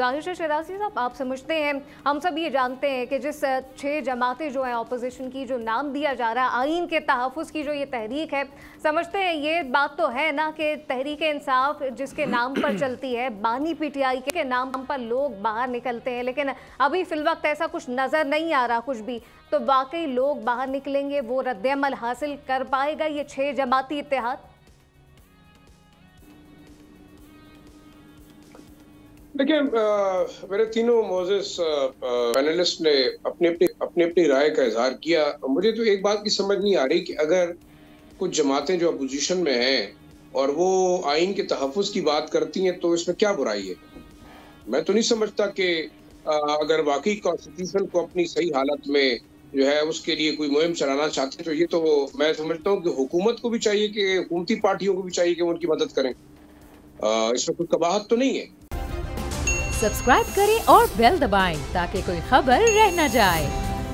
जाहिर शराजी साहब, आप समझते हैं, हम सब ये जानते हैं कि जिस 6 जमातें जो हैं ऑपोजिशन की, जो नाम दिया जा रहा है आइन के तहफ़्फ़ुज़ की जो ये तहरीक है, समझते हैं ये बात तो है ना कि तहरीक इंसाफ जिसके नाम पर चलती है, बानी पीटीआई के नाम पर लोग बाहर निकलते हैं, लेकिन अभी फ़िलवक्त ऐसा कुछ नज़र नहीं आ रहा कुछ भी। तो वाकई लोग बाहर निकलेंगे, वो रद्द-ए-अमल हासिल कर पाएगा ये 6 जमाती इत्तेहाद? देखिए, मेरे तीनों मोअज़्ज़ज़ पैनलिस्ट ने अपनी अपनी राय का इज़हार किया। मुझे तो एक बात की समझ नहीं आ रही कि अगर कुछ जमातें जो अपोजिशन में हैं और वो आइन के तहफ़्फ़ुज़ की बात करती हैं तो इसमें क्या बुराई है? मैं तो नहीं समझता कि अगर वाक़ई कॉन्स्टिट्यूशन को अपनी सही हालत में जो है उसके लिए कोई मुहिम चलाना चाहते हैं तो ये तो मैं समझता हूँ कि हुकूमत को भी चाहिए कि हुकूमती पार्टियों को भी चाहिए कि वो उनकी मदद करें। इसमें कोई कबाहत तो नहीं है। सब्सक्राइब करें और बेल दबाएं ताकि कोई खबर रह न जाए।